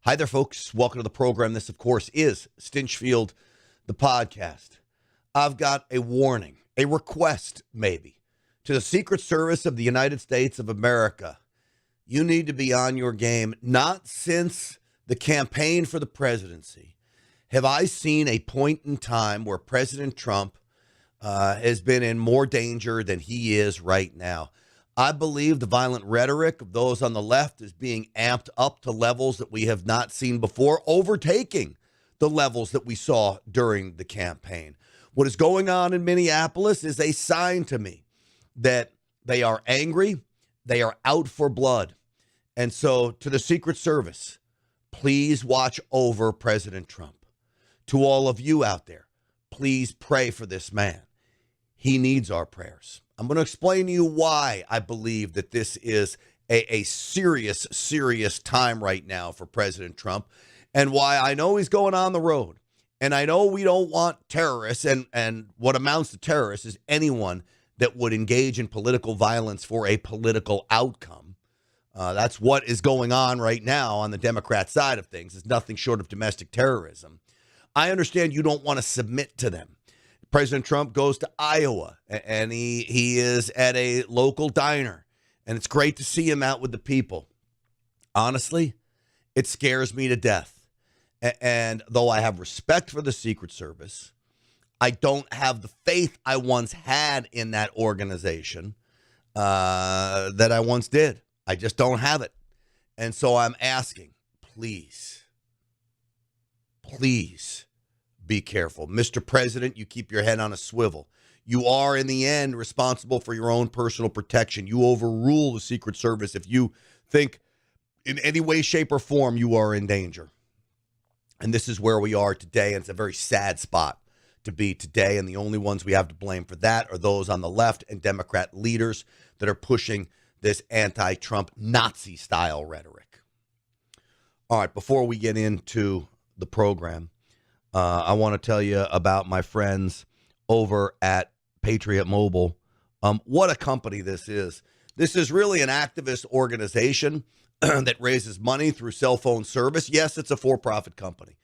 Hi there, folks. Welcome to the program. This, of course, is Stinchfield, the podcast. I've got a warning, a request, maybe, to the Secret Service of the United States of America. You need to be on your game. Not since the campaign for the presidency have I seen a point in time where President Trump has been in more danger than he is right now. I believe the violent rhetoric of those on the left is being amped up to levels that we have not seen before, overtaking the levels that we saw during the campaign. What is going on in Minneapolis is a sign to me that they are angry, they are out for blood. And so to the Secret Service, please watch over President Trump. To all of you out there, please pray for this man. He needs our prayers. I'm going to explain to you why I believe that this is a serious, serious time right now for President Trump, and why I know he's going on the road. And I know we don't want terrorists, and what amounts to terrorists is anyone that would engage in political violence for a political outcome. That's what is going on right now on the Democrat side of things. It's nothing short of domestic terrorism. I understand you don't want to submit to them. President Trump goes to Iowa, and he is at a local diner, and it's great to see him out with the people. Honestly, it scares me to death. And though I have respect for the Secret Service, I don't have the faith I once had in that organization that I once did. I just don't have it. And so I'm asking, please, be careful. Mr. President, you keep your head on a swivel. You are, in the end, responsible for your own personal protection. You overrule the Secret Service if you think in any way, shape, or form you are in danger. And this is where we are today, and it's a very sad spot to be today. And the only ones we have to blame for that are those on the left and Democrat leaders that are pushing this anti-Trump Nazi-style rhetoric. All right, before we get into the program, I want to tell you about my friends over at Patriot Mobile. What a company this is. This is really an activist organization that raises money through cell phone service. Yes, it's a for-profit company.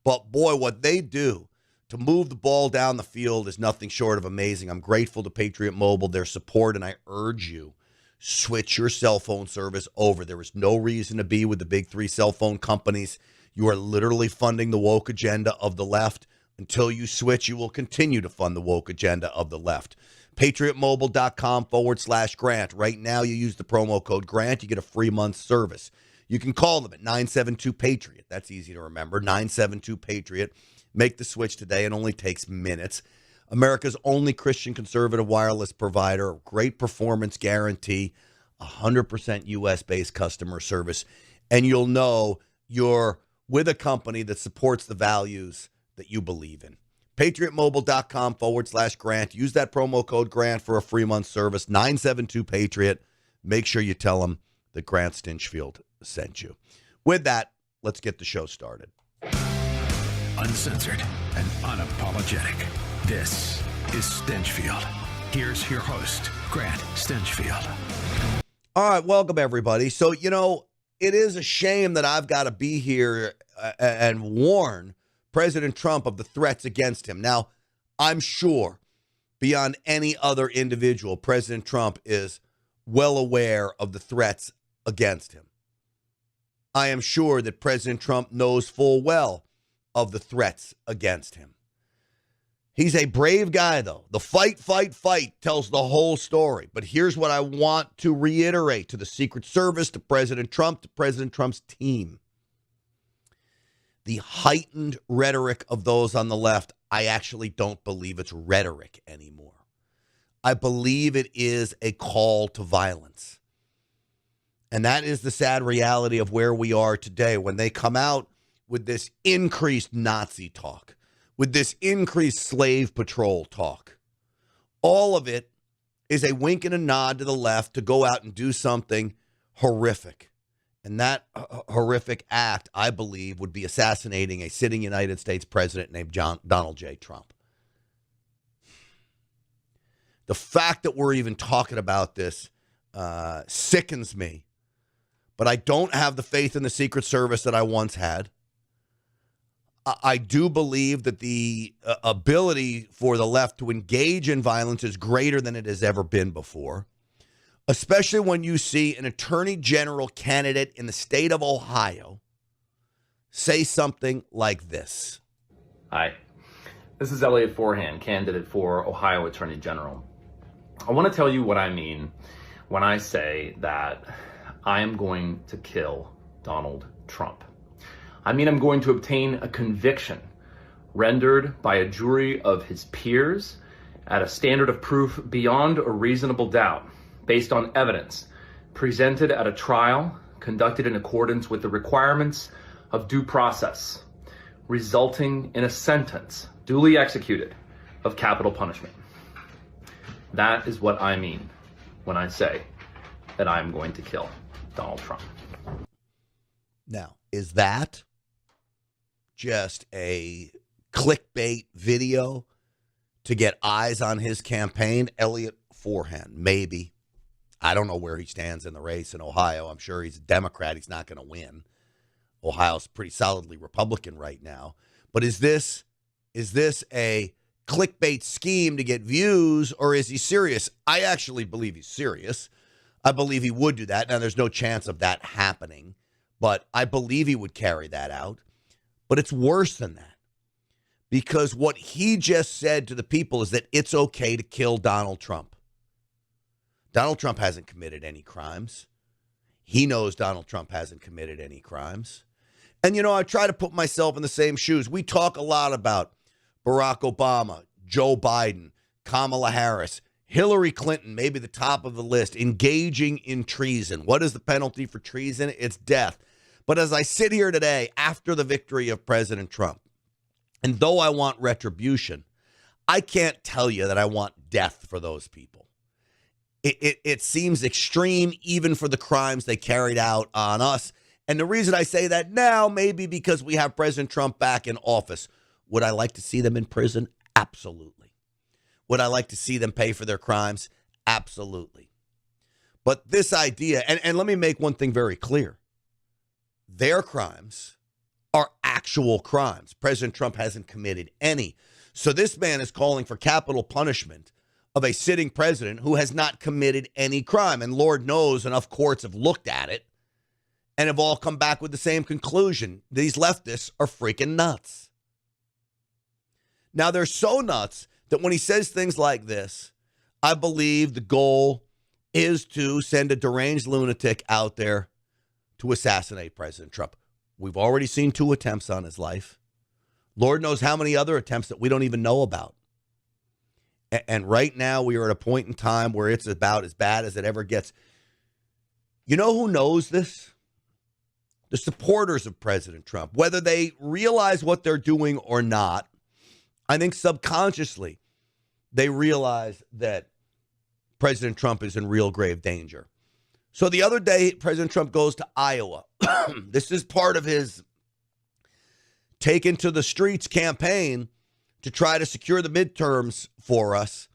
But boy, what they do to move the ball down the field is nothing short of amazing. I'm grateful to Patriot Mobile, their support, and I urge you, switch your cell phone service over. There is no reason to be with the big three cell phone companies. You are literally funding the woke agenda of the left. Until you switch, you will continue to fund the woke agenda of the left. PatriotMobile.com/Grant. Right now, you use the promo code Grant. You get a free month's service. You can call them at 972-PATRIOT. That's easy to remember. 972-PATRIOT. Make the switch today. It only takes minutes. America's only Christian conservative wireless provider. Great performance guarantee. 100% U.S.-based customer service. And you'll know you're with a company that supports the values that you believe in. PatriotMobile.com/Grant. Use that promo code Grant for a free month service. 972-PATRIOT. Make sure you tell them that Grant Stinchfield sent you. With that, let's get the show started. Uncensored and unapologetic. This is Stinchfield. Here's your host, Grant Stinchfield. All right, welcome everybody. So, it is a shame that I've got to be here and warn President Trump of the threats against him. Now, I'm sure beyond any other individual, President Trump is well aware of the threats against him. I am sure that President Trump knows full well of the threats against him. He's a brave guy, though. The fight tells the whole story. But here's what I want to reiterate to the Secret Service, to President Trump, to President Trump's team. The heightened rhetoric of those on the left, I actually don't believe it's rhetoric anymore. I believe it is a call to violence. And that is the sad reality of where we are today when they come out with this increased Nazi talk, with this increased slave patrol talk. All of it is a wink and a nod to the left to go out and do something horrific. And that horrific act, I believe, would be assassinating a sitting United States president named Donald J. Trump. The fact that we're even talking about this sickens me. but I don't have the faith in the Secret Service that I once had. I do believe that the ability for the left to engage in violence is greater than it has ever been before, especially when you see an attorney general candidate in the state of Ohio say something like this. Hi, this is Elliot Forehand, candidate for Ohio Attorney General. I want to tell you what I mean when I say that I am going to kill Donald Trump. I mean, I'm going to obtain a conviction rendered by a jury of his peers at a standard of proof beyond a reasonable doubt, based on evidence presented at a trial conducted in accordance with the requirements of due process, resulting in a sentence duly executed of capital punishment. That is what I mean when I say that I'm going to kill Donald Trump. Now, is that just a clickbait video to get eyes on his campaign? Elliot Forehand, maybe. I don't know where he stands in the race in Ohio. I'm sure he's a Democrat. He's not going to win. Ohio's pretty solidly Republican right now. But is this a clickbait scheme to get views, or is he serious? I actually believe he's serious. I believe he would do that. Now, there's no chance of that happening, but I believe he would carry that out. But it's worse than that, because what he just said to the people is that it's okay to kill Donald Trump. Donald Trump hasn't committed any crimes. He knows Donald Trump hasn't committed any crimes. And, you know, I try to put myself in the same shoes. We talk a lot about Barack Obama, Joe Biden, Kamala Harris, Hillary Clinton, maybe the top of the list, engaging in treason. What is the penalty for treason? It's death. But as I sit here today after the victory of President Trump, and though I want retribution, I can't tell you that I want death for those people. It seems extreme even for the crimes they carried out on us. And the reason I say that now, maybe because we have President Trump back in office. Would I like to see them in prison? Absolutely. Would I like to see them pay for their crimes? Absolutely. But this idea, and let me make one thing very clear. Their crimes are actual crimes. President Trump hasn't committed any. So this man is calling for capital punishment of a sitting president who has not committed any crime. And Lord knows enough courts have looked at it and have all come back with the same conclusion. These leftists are freaking nuts. Now, they're so nuts that when he says things like this, I believe the goal is to send a deranged lunatic out there to assassinate President Trump. We've already seen 2 attempts on his life. Lord knows how many other attempts that we don't even know about. And right now we are at a point in time where it's about as bad as it ever gets. You know who knows this? The supporters of President Trump. Whether they realize what they're doing or not, I think subconsciously they realize that President Trump is in real grave danger. So the other day, President Trump goes to Iowa. This is part of his Taken to the Streets campaign to try to secure the midterms for us.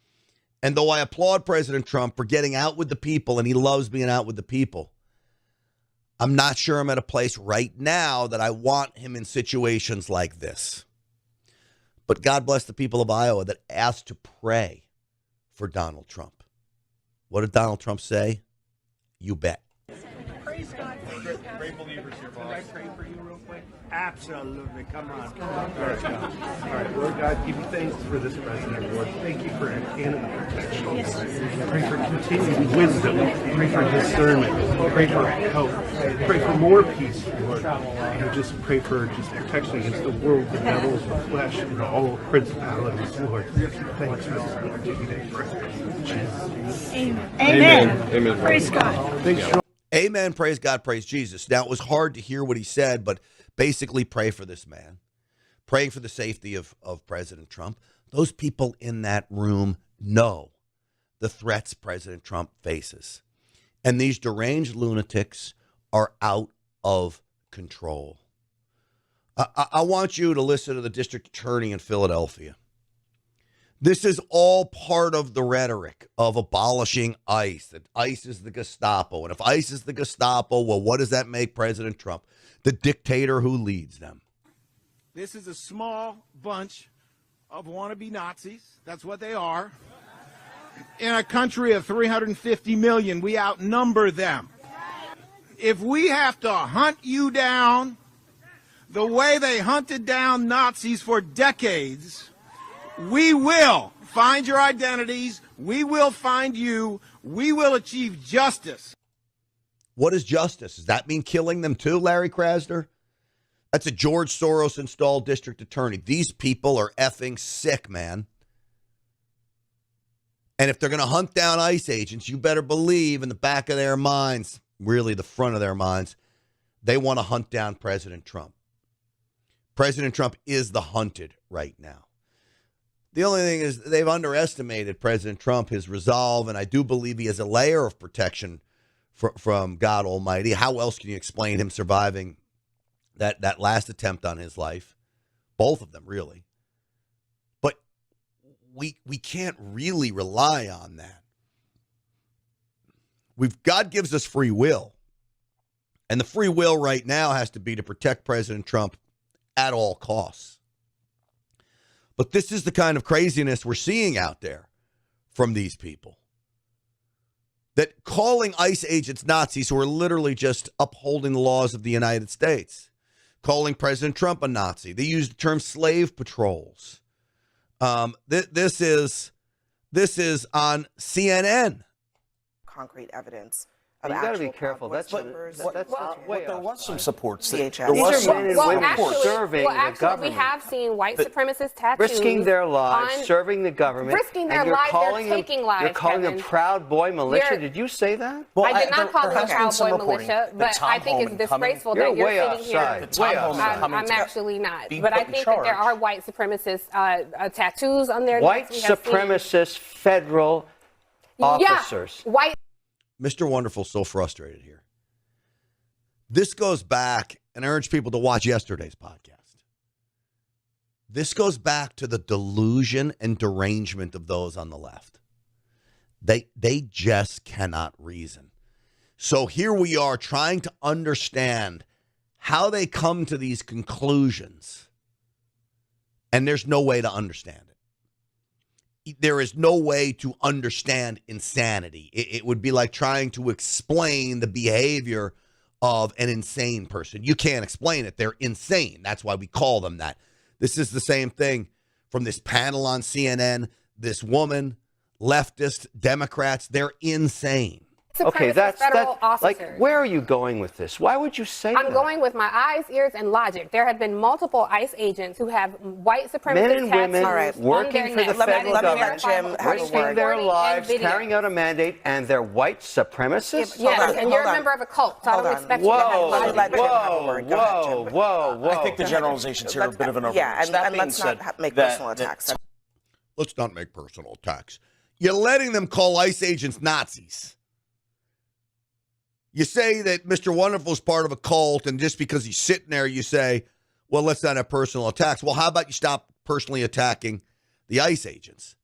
And though I applaud President Trump for getting out with the people, and he loves being out with the people, I'm not sure I'm at a place right now that I want him in situations like this. But God bless the people of Iowa that asked to pray for Donald Trump. What did Donald Trump say? You bet. Praise God for you. Great believers here, boss. Can I pray for you real quick? Absolutely. Come on. All right, God. All right, Lord God, give you thanks for this president, Lord. Thank you for animal protection. Yes. Pray for continued wisdom. Pray for discernment. Pray for help. Pray for more peace, Lord. And just pray for just protection against the world, the devils, the flesh, and all principalities, Lord. Thanks for this opportunity. Jesus. Amen. Amen. Amen. Praise God. Thanks, Sean. Amen. Praise God. Praise Jesus. Now, it was hard to hear what he said, but basically pray for this man. Praying for the safety of President Trump. Those people in that room know the threats President Trump faces. And these deranged lunatics are out of control. I want you to listen to the district attorney in Philadelphia. This is all part of the rhetoric of abolishing ICE, that ICE is the Gestapo. And if ICE is the Gestapo, well, what does that make President Trump? The dictator who leads them. This is a small bunch of wannabe Nazis. That's what they are. In a country of 350 million, we outnumber them. If we have to hunt you down the way they hunted down Nazis for decades, we will find your identities. We will find you. We will achieve justice. What is justice? Does that mean killing them too, Larry Krasner? That's a George Soros-installed district attorney. These people are effing sick, man. And if they're going to hunt down ICE agents, you better believe in the back of their minds, really the front of their minds, they want to hunt down President Trump. President Trump is the hunted right now. The only thing is they've underestimated President Trump, his resolve, and I do believe he has a layer of protection from God Almighty. How else can you explain him surviving that last attempt on his life? Both of them, really. But we can't really rely on that. God gives us free will. And the free will right now has to be to protect President Trump at all costs. But this is the kind of craziness we're seeing out there from these people. That calling ICE agents Nazis who are literally just upholding the laws of the United States. Calling President Trump a Nazi. They use the term slave patrols. This is on CNN. Concrete evidence. You got to be careful. There was some supports. There was some men and women serving the government. We have seen white supremacist tattoos. Risking their lives, serving the government. Risking their lives, they're taking lives, You're calling them Proud Boy militia. Did you say that? Well, I did not call them Proud Boy militia, but I think it's disgraceful that you're sitting here. I'm actually not. But I think that there are white supremacist tattoos on their white supremacist federal officers. Yeah, white. Mr. Wonderful's so frustrated here. This goes back, and I urge people to watch yesterday's podcast. This goes back to the delusion and derangement of those on the left. They just cannot reason. So here we are trying to understand how they come to these conclusions, and there's no way to understand it. There is no way to understand insanity. It would be like trying to explain the behavior of an insane person. You can't explain it. They're insane. That's why we call them that. This is the same thing from this panel on CNN. This woman, leftist, Democrats, they're insane. Okay, that's like, where are you going with this? Why would you say that? I'm going with my eyes, ears, and logic. There have been multiple ICE agents who have white supremacist men and women tattoos working for the federal government, risking their lives, carrying out a mandate, and they're white supremacists? Yes, and you're a member of a cult, so I don't expect you to have logic. Whoa. I think the generalizations here are a bit of an overreach. Yeah, and let's not make personal attacks. Let's not make personal attacks. You're letting them call ICE agents Nazis. You say that Mr. Wonderful is part of a cult, and just because he's sitting there, you say, well, let's not have personal attacks. Well, how about you stop personally attacking the ICE agents?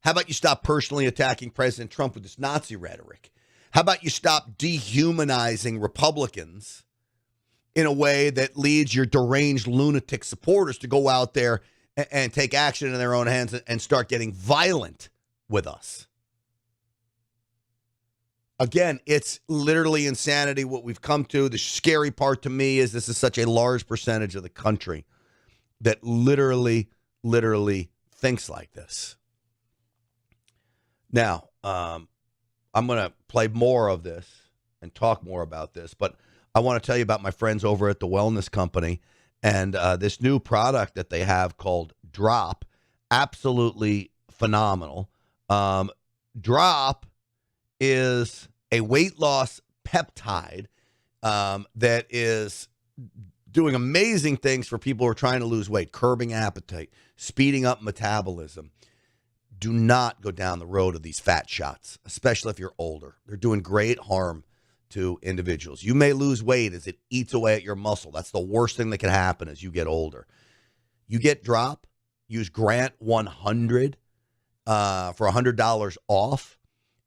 How about you stop personally attacking President Trump with this Nazi rhetoric? How about you stop dehumanizing Republicans in a way that leads your deranged lunatic supporters to go out there and take action in their own hands and start getting violent with us? Again, it's literally insanity what we've come to. The scary part to me is this is such a large percentage of the country that literally thinks like this. Now, I'm going to play more of this and talk more about this, but I want to tell you about my friends over at the Wellness Company and this new product that they have called Drop. Absolutely phenomenal. Drop is a weight loss peptide that is doing amazing things for people who are trying to lose weight, curbing appetite, speeding up metabolism. Do not go down the road of these fat shots, especially if you're older. They're doing great harm to individuals. You may lose weight as it eats away at your muscle. That's the worst thing that can happen as you get older. You get Drop, use Grant 100 for $100 off,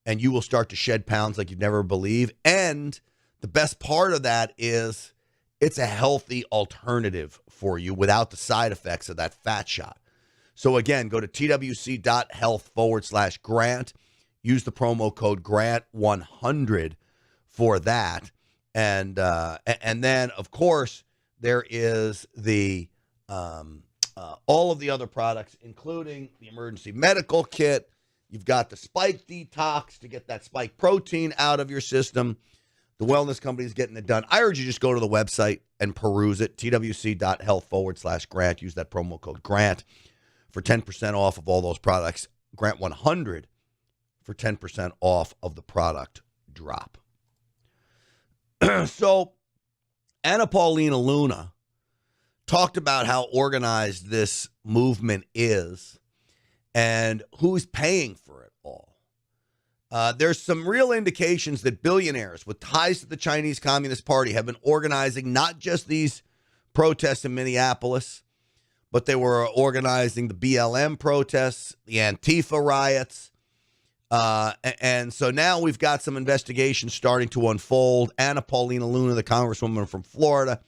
and you will start to shed pounds like you'd never believe. And the best part of that is it's a healthy alternative for you without the side effects of that fat shot. So again, go to twc.health/Grant. Use the promo code GRANT100 for that. And then, of course, there is the all of the other products, including the emergency medical kit. You've got the spike detox to get that spike protein out of your system. The wellness company is getting it done. I urge you just go to the website and peruse it, twc.health/Grant. Use that promo code GRANT for 10% off of all those products. Grant 100 for 10% off of the product drop. So Anna Paulina Luna talked about how organized this movement is and who's paying for it all. There's some real indications that billionaires with ties to the Chinese Communist Party have been organizing not just these protests in Minneapolis, but they were organizing the BLM protests, the Antifa riots. And so now we've got some investigations starting to unfold. Anna Paulina Luna, the congresswoman from Florida,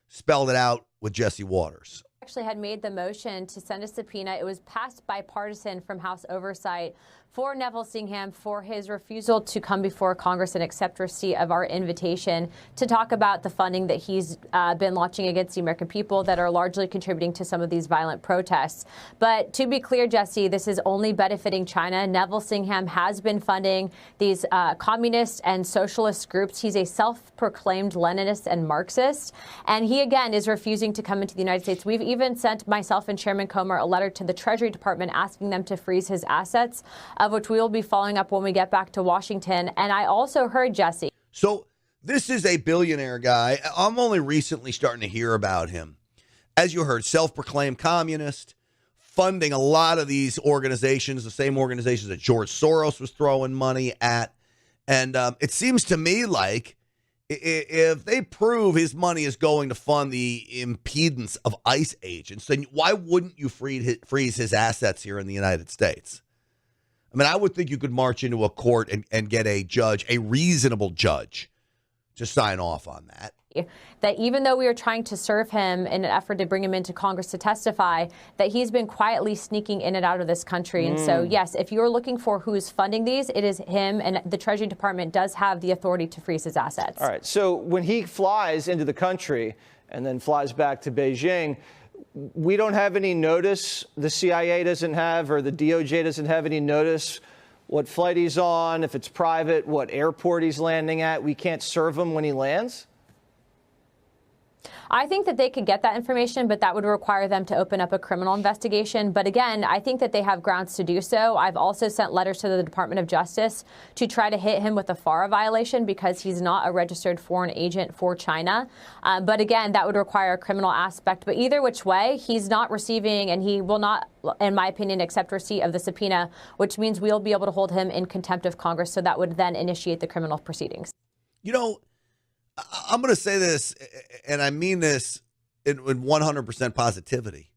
spelled it out with Jesse Waters. Actually had made the motion to send a subpoena. It was passed bipartisan from House Oversight for Neville Singham for his refusal to come before Congress and accept receipt of our invitation to talk about the funding that he's been launching against the American people that are largely contributing to some of these violent protests. But to be clear, Jesse, this is only benefiting China. Neville Singham has been funding these communist and socialist groups. He's a self-proclaimed Leninist and Marxist. And he, again, is refusing to come into the United States. We've even sent myself and Chairman Comer a letter to the Treasury Department asking them to freeze his assets, of which we will be following up when we get back to Washington. And I also heard, Jesse. So this is a billionaire guy. I'm only recently starting to hear about him. As you heard, self-proclaimed communist, funding a lot of these organizations, the same organizations that George Soros was throwing money at. And it seems to me like if they prove his money is going to fund the impedance of ICE agents, then why wouldn't you freeze his assets here in the United States? I mean, I would think you could march into a court and get a judge, a reasonable judge, to sign off on that. That even though we are trying to serve him in an effort to bring him into Congress to testify, that he's been quietly sneaking in and out of this country. And so, yes, if you're looking for who's funding these, it is him, and the Treasury Department does have the authority to freeze his assets. All right. So when he flies into the country and then flies back to Beijing, we don't have any notice, the CIA doesn't have, or the DOJ doesn't have any notice what flight he's on, if it's private, what airport he's landing at. We can't serve him when he lands? I think that they could get that information, but that would require them to open up a criminal investigation. But again, I think that they have grounds to do so. I've also sent letters to the Department of Justice to try to hit him with a FARA violation because he's not a registered foreign agent for China. But again, that would require a criminal aspect. But either which way, he's not receiving, and he will not, in my opinion, accept receipt of the subpoena, which means we'll be able to hold him in contempt of Congress. So that would then initiate the criminal proceedings. You know, I'm going to say this, and I mean this in 100% positivity.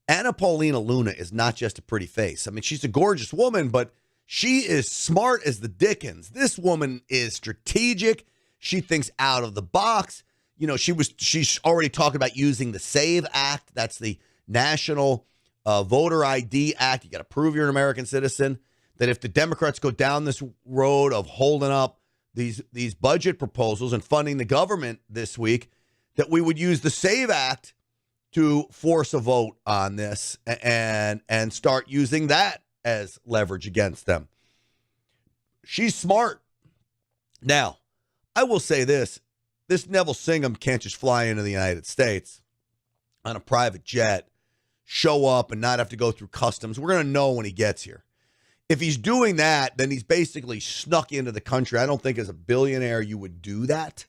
Anna Paulina Luna is not just a pretty face. I mean, she's a gorgeous woman, but she is smart as the dickens. This woman is strategic. She thinks out of the box. You know, she's already talking about using the SAVE Act. That's the National Voter ID Act. You got to prove you're an American citizen. That if the Democrats go down this road of holding up these budget proposals and funding the government this week, that we would use the SAVE Act to force a vote on this and start using that as leverage against them. She's smart. Now, I will say this Neville Singham can't just fly into the United States on a private jet, show up and not have to go through customs. We're going to know when he gets here. If he's doing that, then he's basically snuck into the country. I don't think as a billionaire you would do that.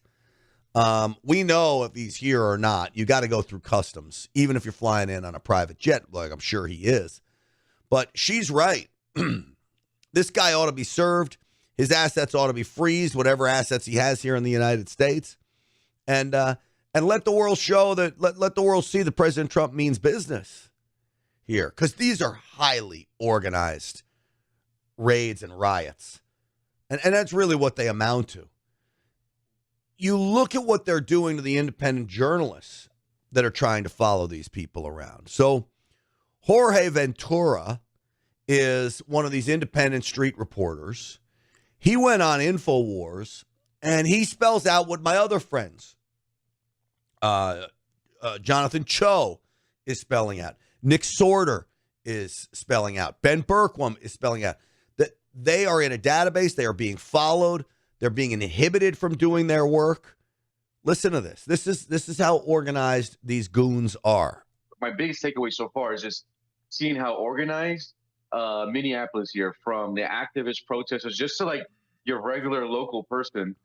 We know if he's here or not. You got to go through customs, even if you're flying in on a private jet, like I'm sure he is. But she's right. This guy ought to be served. His assets ought to be freezed, whatever assets he has here in the United States. And let the world show that, let the world see that President Trump means business. here, because these are highly organized raids and riots. And that's really what they amount to. You look at what they're doing to the independent journalists that are trying to follow these people around. So Jorge Ventura is one of these independent street reporters. He went on InfoWars, and he spells out what my other friends, Jonathan Cho is spelling out. Nick Sorter is spelling out. Ben Berkwam is spelling out. That they are in a database. They are being followed. They're being inhibited from doing their work. Listen to this. This is how organized these goons are. My biggest takeaway so far is just seeing how organized Minneapolis here, from the activist protesters just to like your regular local person,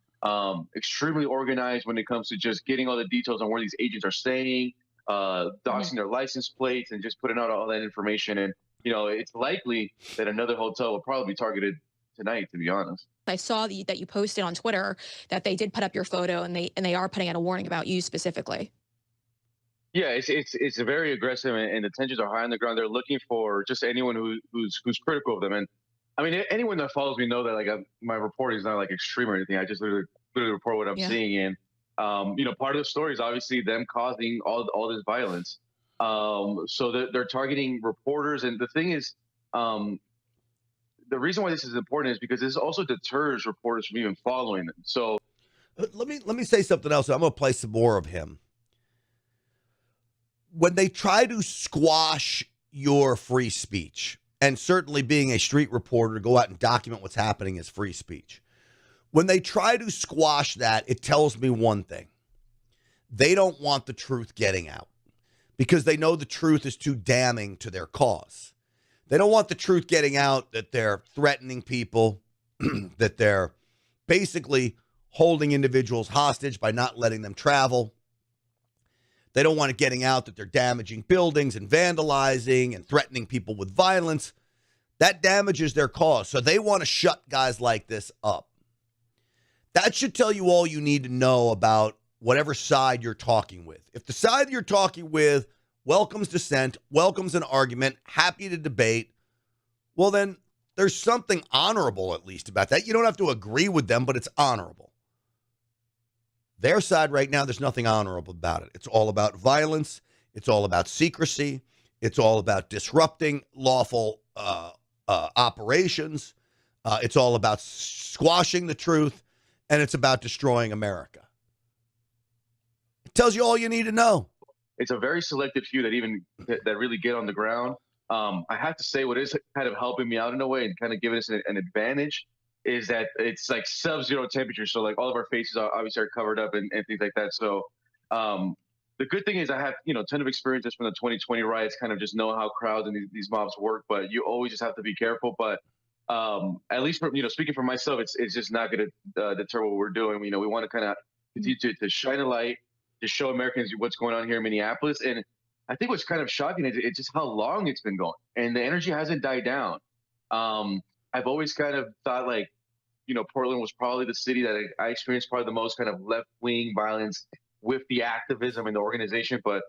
extremely organized when it comes to just getting all the details on where these agents are staying, doxing their license plates, and just putting out all that information. And, you know, it's likely that another hotel will probably be targeted tonight, to be honest. I saw that you posted on Twitter that they did put up your photo, and they are putting out a warning about you specifically. Yeah, it's very aggressive, and the tensions are high on the ground. They're looking for just anyone who's critical of them. And I mean, anyone that follows me know that like my reporting is not like extreme or anything. I just literally report what I'm seeing. And you know, part of the story is obviously them causing all this violence. So they're targeting reporters, and the thing is, the reason why this is important is because this also deters reporters from even following them. So let me say something else. I'm going to play some more of him. When they try to squash your free speech, and certainly being a street reporter to go out and document what's happening is free speech. When they try to squash that, it tells me one thing. They don't want the truth getting out because they know the truth is too damning to their cause. They don't want the truth getting out that they're threatening people, that they're basically holding individuals hostage by not letting them travel. They don't want it getting out that they're damaging buildings and vandalizing and threatening people with violence. That damages their cause. So they want to shut guys like this up. That should tell you all you need to know about whatever side you're talking with. If the side you're talking with welcomes dissent, welcomes an argument, happy to debate, well, then there's something honorable at least about that. You don't have to agree with them, but it's honorable. Their side right now, there's nothing honorable about it. It's all about violence. It's all about secrecy. It's all about disrupting lawful operations. It's all about squashing the truth, and it's about destroying America. It tells you all you need to know. It's a very selective few that really get on the ground. I have to say what is kind of helping me out in a way and kind of giving us an advantage is that it's like sub-zero temperature. So like all of our faces are obviously are covered up and things like that. So the good thing is I have, a ton of experiences from the 2020 riots, kind of just know how crowds and these mobs work, but you always just have to be careful. But at least for, speaking for myself, it's just not going to deter what we're doing. We want to kind of continue to shine a light, to show Americans what's going on here in Minneapolis. And I think what's kind of shocking is it's just how long it's been going and the energy hasn't died down. I've always kind of thought like, Portland was probably the city that I experienced probably the most kind of left-wing violence with the activism and the organization. But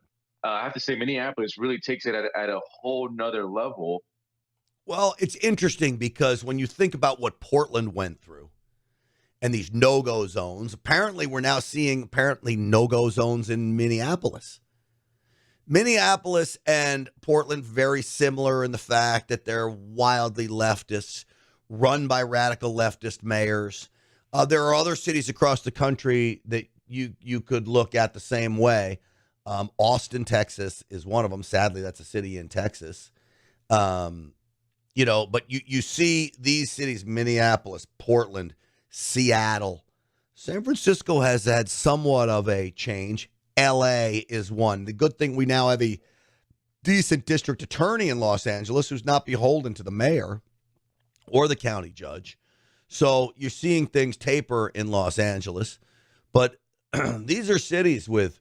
I have to say Minneapolis really takes it at a whole nother level. Well, it's interesting because when you think about what Portland went through and these no-go zones, apparently we're now seeing no-go zones in Minneapolis. Minneapolis and Portland very similar in the fact that they're wildly leftists, run by radical leftist mayors. There are other cities across the country that you could look at the same way. Austin, Texas is one of them. Sadly, that's a city in Texas. But you see these cities, Minneapolis, Portland, Seattle. San Francisco has had somewhat of a change. LA is one. The good thing we now have a decent district attorney in Los Angeles who's not beholden to the mayor or the county judge. So you're seeing things taper in Los Angeles. But these are cities with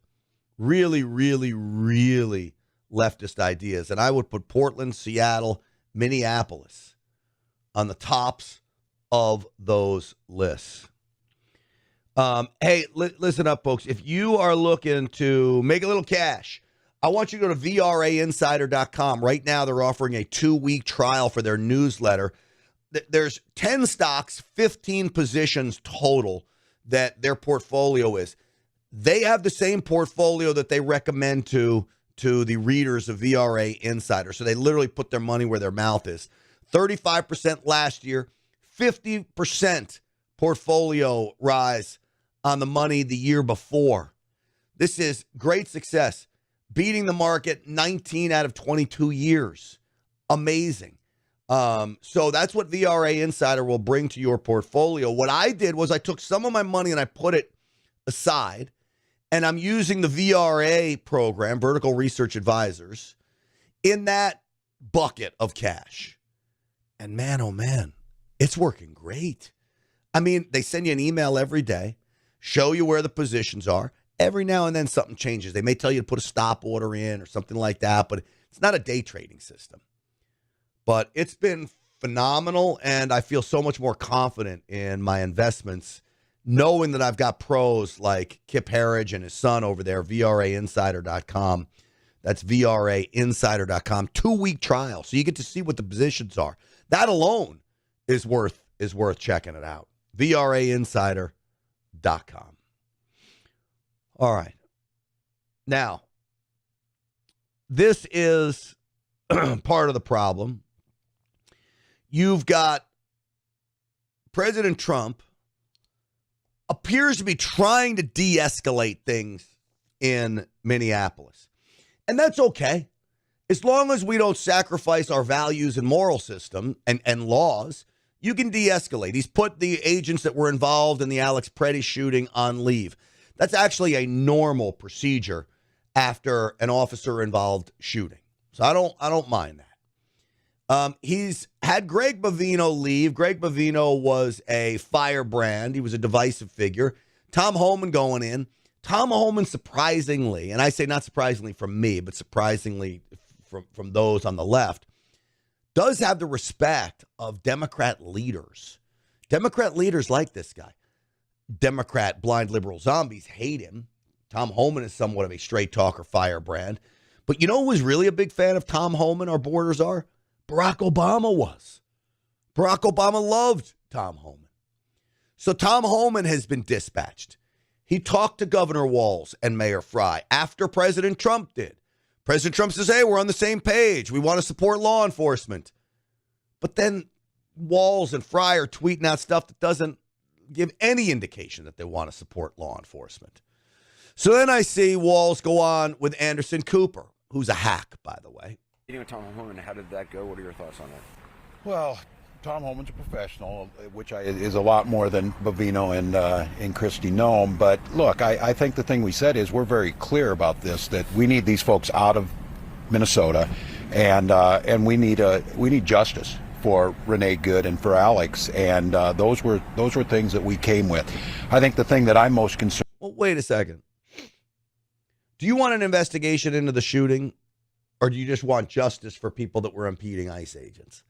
really, really, really leftist ideas. And I would put Portland, Seattle, Minneapolis on the tops of those lists. Hey, listen up, folks. If you are looking to make a little cash I want you to go to VRAinsider.com. Right now, they're offering a 2-week trial for their newsletter. There's 10 stocks, 15 positions total that their portfolio is. They have the same portfolio that they recommend to the readers of VRA Insider. So they literally put their money where their mouth is. 35% last year, 50% portfolio rise on the money the year before. This is great success. Beating the market 19 out of 22 years. Amazing. So that's what VRA Insider will bring to your portfolio. What I did was I took some of my money and I put it aside, and I'm using the VRA program, Vertical Research Advisors, in that bucket of cash. And man, oh man, it's working great. I mean, they send you an email every day, show you where the positions are. Every now and then something changes. They may tell you to put a stop order in or something like that, but it's not a day trading system. But it's been phenomenal, and I feel so much more confident in my investments, knowing that I've got pros like Kip Harridge and his son over there, VRAinsider.com. That's VRAinsider.com. 2-week trial, so you get to see what the positions are. That alone is worth checking it out. VRAinsider.com. All right. Now, this is part of the problem. You've got President Trump appears to be trying to de-escalate things in Minneapolis. And that's okay. As long as we don't sacrifice our values and moral system and laws, you can de-escalate. He's put the agents that were involved in the Alex Preddy shooting on leave. That's actually a normal procedure after an officer-involved shooting. So I don't mind that. He's had Greg Bovino leave. Greg Bovino was a firebrand. He was a divisive figure. Tom Homan going in. Tom Homan, surprisingly, and I say not surprisingly from me, but surprisingly from those on the left, does have the respect of Democrat leaders. Democrat leaders like this guy. Democrat blind liberal zombies hate him. Tom Homan is somewhat of a straight talker firebrand. But you know who was really a big fan of Tom Homan, our borders are? Barack Obama was. Barack Obama loved Tom Homan. So Tom Homan has been dispatched. He talked to Governor Walz and Mayor Fry after President Trump did. President Trump says, hey, we're on the same page. We want to support law enforcement. But then Walz and Fry are tweeting out stuff that doesn't give any indication that they want to support law enforcement. So then I see Walz go on with Anderson Cooper, who's a hack, by the way. Tom Homan, how did that go? What are your thoughts on that? Well, Tom Homan's a professional, which is a lot more than Bovino and Kristi Noem. But look, I think the thing we said is we're very clear about this, that we need these folks out of Minnesota, and we need justice for Renee Good and for Alex, and those were things that we came with. I think the thing that I'm most concerned. Well, wait a second. Do you want an investigation into the shooting, or do you just want justice for people that were impeding ICE agents?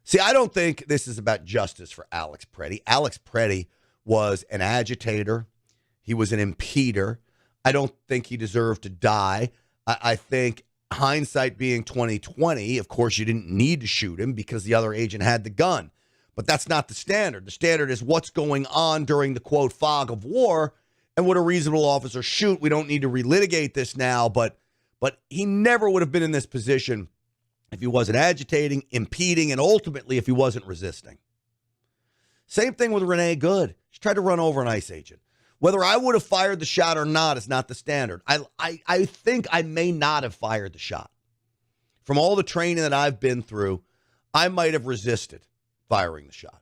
See, I don't think this is about justice for Alex Preddy. Alex Preddy was an agitator. He was an impeder. I don't think he deserved to die. I think hindsight being 2020, of course, you didn't need to shoot him because the other agent had the gun. But that's not the standard. The standard is what's going on during the, quote, fog of war, and would a reasonable officer shoot? We don't need to relitigate this now, but he never would have been in this position if he wasn't agitating, impeding, and ultimately if he wasn't resisting. Same thing with Renee Good. She tried to run over an ICE agent. Whether I would have fired the shot or not is not the standard. I think I may not have fired the shot. From all the training that I've been through, I might have resisted firing the shot.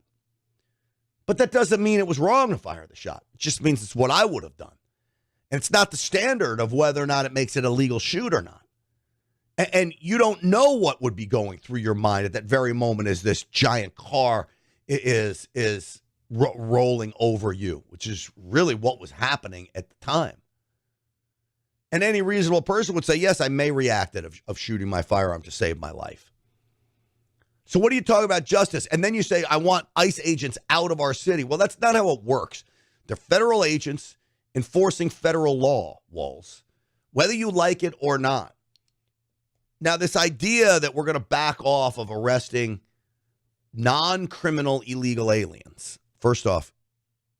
But that doesn't mean it was wrong to fire the shot. It just means it's what I would have done. And it's not the standard of whether or not it makes it a legal shoot or not. And you don't know what would be going through your mind at that very moment as this giant car is rolling over you, which is really what was happening at the time. And any reasonable person would say, yes, I may react of shooting my firearm to save my life. So what do you talk about justice? And then you say, I want ICE agents out of our city. Well, that's not how it works. They're federal agents enforcing federal law, Walls. whether you like it or not. Now, this idea that we're going to back off of arresting non-criminal illegal aliens. First off,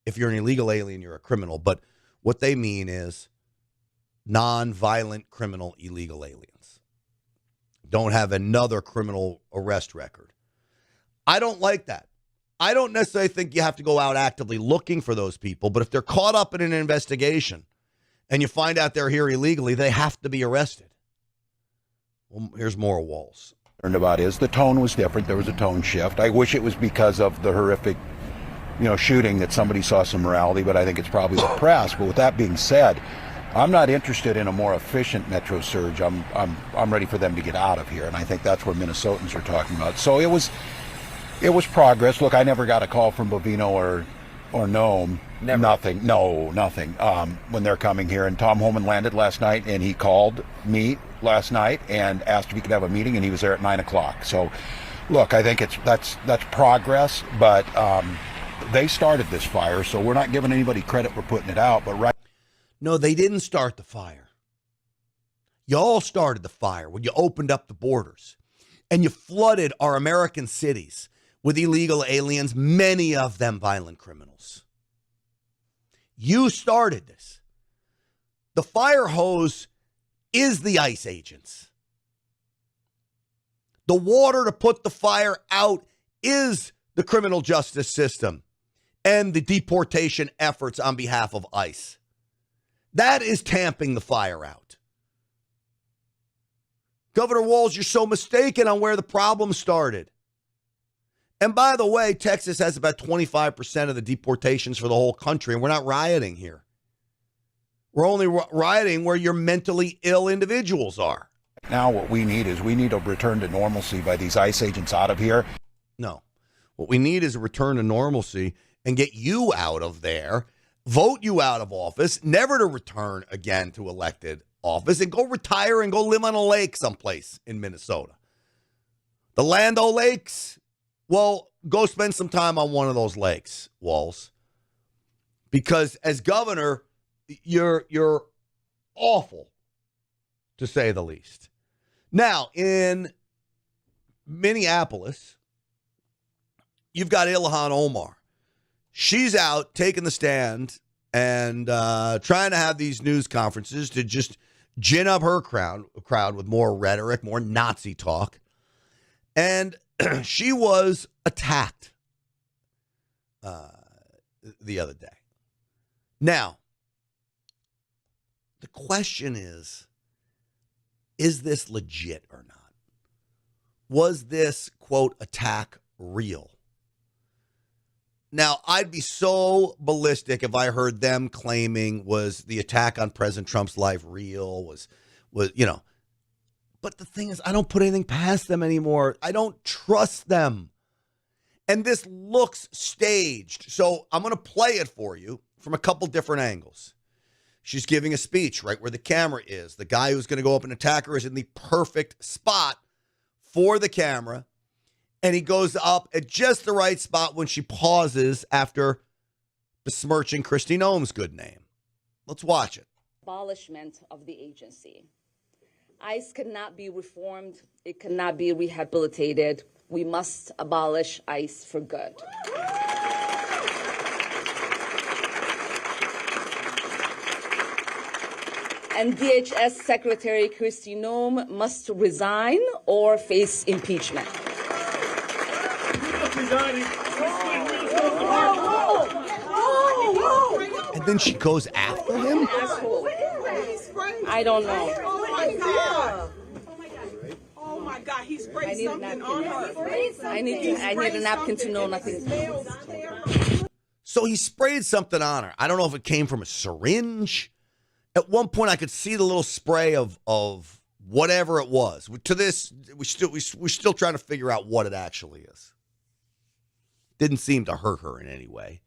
if you're an illegal alien, you're a criminal. But what they mean is non-violent criminal illegal aliens. Don't have another criminal arrest record. I don't like that. I don't necessarily think you have to go out actively looking for those people, but if they're caught up in an investigation and you find out they're here illegally, they have to be arrested. Well, here's more Walls. About is the tone was different. There was a tone shift. I wish it was because of the horrific, shooting that somebody saw some morality, but I think it's probably the press. But with that being said, I'm not interested in a more efficient metro surge. I'm ready for them to get out of here, and I think that's where Minnesotans are talking about. So it was progress. Look, I never got a call from Bovino or Noam. Never. Nothing. No, nothing. When they're coming here, and Tom Homan landed last night, and he called me last night and asked if he could have a meeting, and he was there at 9:00. So, look, I think that's progress, but they started this fire, so we're not giving anybody credit for putting it out. But right. No, they didn't start the fire. Y'all started the fire when you opened up the borders and you flooded our American cities with illegal aliens, many of them violent criminals. You started this. The fire hose is the ICE agents. The water to put the fire out is the criminal justice system and the deportation efforts on behalf of ICE. That is tamping the fire out. Governor Walz, you're so mistaken on where the problem started. And by the way, Texas has about 25% of the deportations for the whole country, and we're not rioting here. We're only rioting where your mentally ill individuals are. Now what we need is a return to normalcy by these ICE agents out of here. No. What we need is a return to normalcy and get you out of there, vote you out of office, never to return again to elected office, and go retire and go live on a lake someplace in Minnesota. The Land O'Lakes, well, go spend some time on one of those lakes, Walls. Because as governor, you're awful, to say the least. Now, in Minneapolis, you've got Ilhan Omar. She's out taking the stand and trying to have these news conferences to just gin up her crowd with more rhetoric, more Nazi talk. And she was attacked the other day. Now, the question is this legit or not? Was this, quote, attack real? Now, I'd be so ballistic if I heard them claiming was the attack on President Trump's life real, was. But the thing is, I don't put anything past them anymore. I don't trust them. And this looks staged. So I'm going to play it for you from a couple different angles. She's giving a speech right where the camera is. The guy who's going to go up and attack her is in the perfect spot for the camera. And he goes up at just the right spot when she pauses after besmirching Kristi Noem's good name. Let's watch it. Abolishment of the agency. ICE cannot be reformed. It cannot be rehabilitated. We must abolish ICE for good. And DHS Secretary Kristi Noem must resign or face impeachment. And then she goes after him? I don't know. Oh my God, he sprayed something on her. I need a napkin to know nothing. So he sprayed something on her. I don't know if it came from a syringe. At one point, I could see the little spray of whatever it was. To this, we're still trying to figure out what it actually is. Didn't seem to hurt her in any way.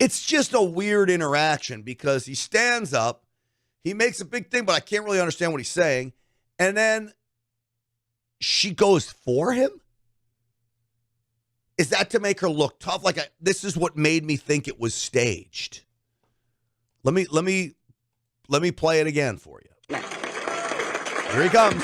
It's just a weird interaction because he stands up, he makes a big thing, but I can't really understand what he's saying. And then she goes for him? Is that to make her look tough? This is what made me think it was staged. Let me play it again for you. Here he comes.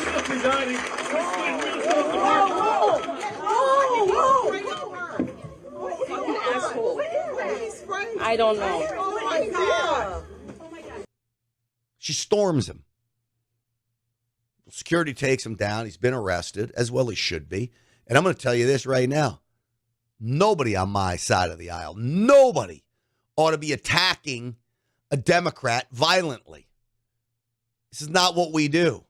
I don't know. Oh my God. She storms him. Security takes him down. He's been arrested, as well he should be. And I'm going to tell you this right now. Nobody on my side of the aisle, nobody ought to be attacking a Democrat violently. This is not what we do.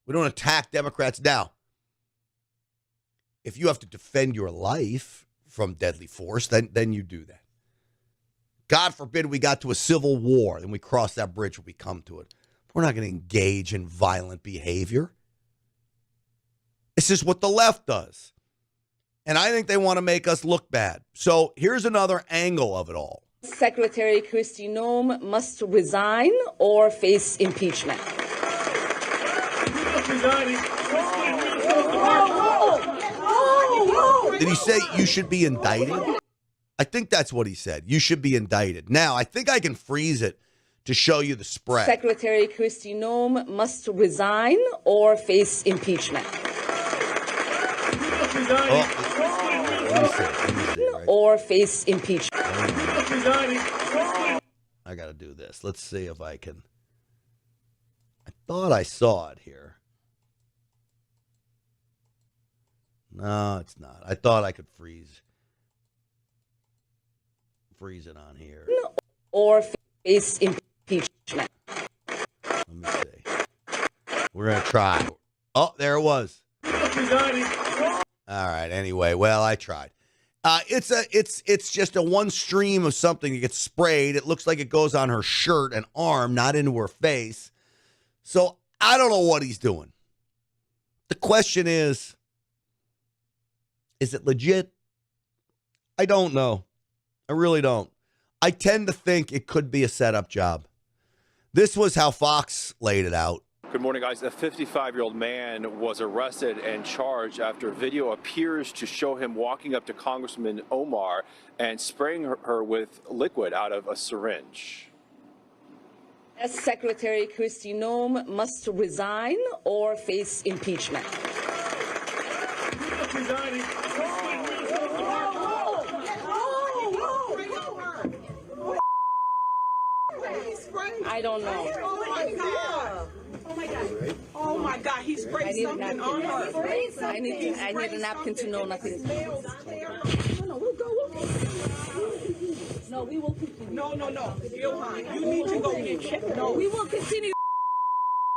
We don't attack Democrats. Now, if you have to defend your life from deadly force, then you do that. God forbid we got to a civil war, then we cross that bridge when we come to it. We're not going to engage in violent behavior. This is what the left does. And I think they want to make us look bad. So here's another angle of it all. Secretary Kristi Noem must resign or face impeachment. Did he say you should be indicted? I think that's what he said. You should be indicted. Now, I think I can freeze it to show you the spread. Secretary Kristi Noem must resign or face impeachment. Let me see, right? Or face impeachment. I got to do this. Let's see if I can. I thought I saw it here. No, it's not. I thought I could freeze it on here. Or face impeachment. Let me see. We're going to try. Oh, there it was. All right. Anyway, well, I tried. It's just a one stream of something that gets sprayed. It looks like it goes on her shirt and arm, not into her face. So I don't know what he's doing. The question is it legit? I don't know. I really don't. I tend to think it could be a setup job. This was how Fox laid it out. Good morning, guys. A 55-year-old man was arrested and charged after video appears to show him walking up to Congressman Omar and spraying her with liquid out of a syringe. As Secretary Kristi Noem must resign or face impeachment. I don't know. Oh my God. Oh my God. Oh my God. He sprayed something on her. I need a napkin to know nothing. No, we'll go. No, we will continue. No. Johan, you need to go get checked. No, we will continue.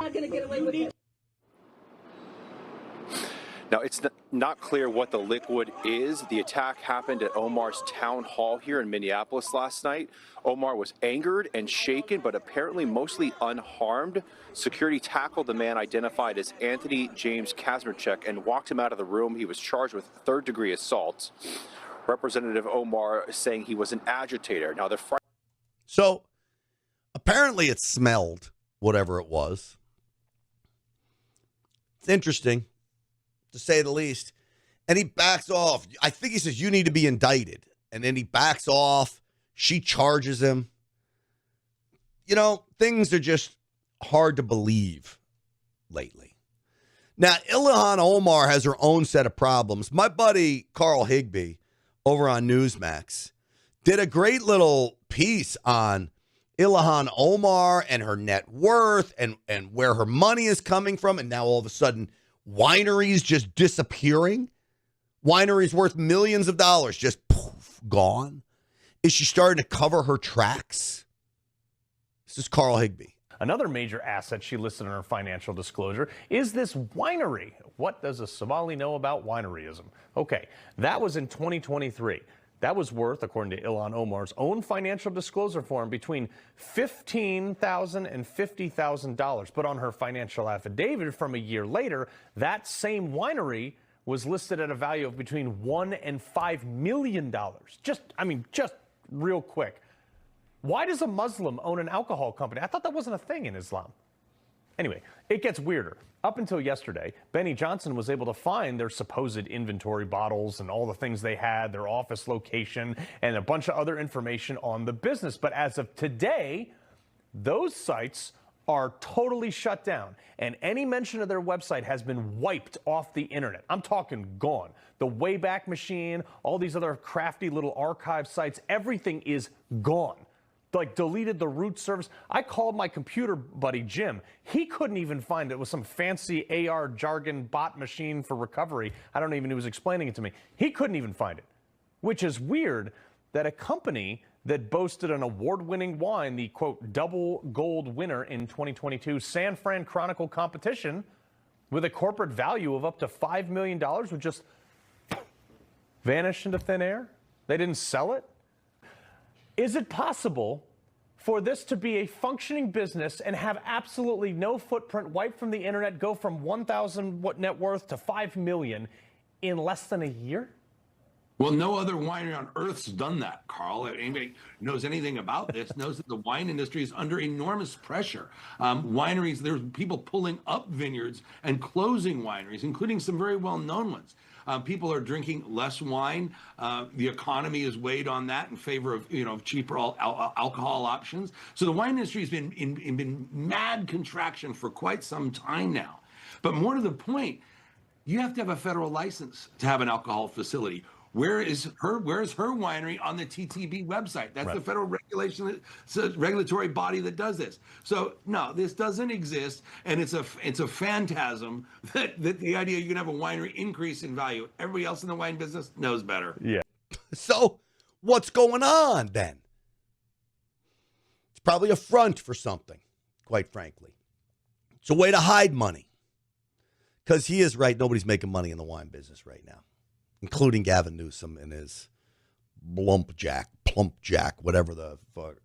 I'm not going to get away with it. Now, it's not clear what the liquid is. The attack happened at Omar's town hall here in Minneapolis last night. Omar was angered and shaken, but apparently mostly unharmed. Security tackled the man identified as Anthony James Kazmierczak and walked him out of the room. He was charged with third-degree assault. Representative Omar saying he was an agitator. Now, So apparently it smelled, whatever it was. It's interesting, to say the least. And he backs off. I think he says, you need to be indicted. And then he backs off. She charges him. You know, things are just hard to believe lately. Now, Ilhan Omar has her own set of problems. My buddy Carl Higbee over on Newsmax did a great little piece on Ilhan Omar and her net worth and where her money is coming from. And now all of a sudden, wineries just disappearing. Wineries worth millions of dollars just poof, gone. Is she starting to cover her tracks? This is Carl Higbee. Another major asset she listed in her financial disclosure is this winery. What does a Somali know about wineryism? Okay, that was in 2023. That was worth, according to Ilhan Omar's own financial disclosure form, between $15,000 and $50,000. But on her financial affidavit from a year later, that same winery was listed at a value of between $1 and $5 million. Just real quick. Why does a Muslim own an alcohol company? I thought that wasn't a thing in Islam. Anyway, it gets weirder. Up until yesterday, Benny Johnson was able to find their supposed inventory bottles and all the things they had, their office location, and a bunch of other information on the business. But as of today, those sites are totally shut down, and any mention of their website has been wiped off the internet. I'm talking gone. The Wayback Machine, all these other crafty little archive sites, everything is gone. Like, deleted the root service. I called my computer buddy Jim. He couldn't even find it. It was some fancy AR jargon bot machine for recovery. I don't even know, he was explaining it to me. He couldn't even find it, which is weird that a company that boasted an award-winning wine, the, quote, double gold winner in 2022 San Fran Chronicle competition, with a corporate value of up to $5 million, would just vanish into thin air? They didn't sell it? Is it possible for this to be a functioning business and have absolutely no footprint, wiped from the internet, go from 1,000 net worth to 5 million in less than a year? Well, no other winery on earth's done that, Carl. Anybody knows anything about this knows that the wine industry is under enormous pressure. Wineries, there's people pulling up vineyards and closing wineries, including some very well-known ones. People are drinking less wine. The economy is weighed on that in favor of cheaper alcohol options. So the wine industry has been in mad contraction for quite some time now. But more to the point, you have to have a federal license to have an alcohol facility. Where is her winery on the TTB website? That's right. The federal regulatory body that does this. So no, this doesn't exist, and it's a phantasm that the idea you can have a winery increase in value. Everybody else in the wine business knows better. Yeah. So what's going on then? It's probably a front for something, quite frankly. It's a way to hide money. Because he is right, nobody's making money in the wine business right now, including Gavin Newsom and his plump jack, whatever the fuck,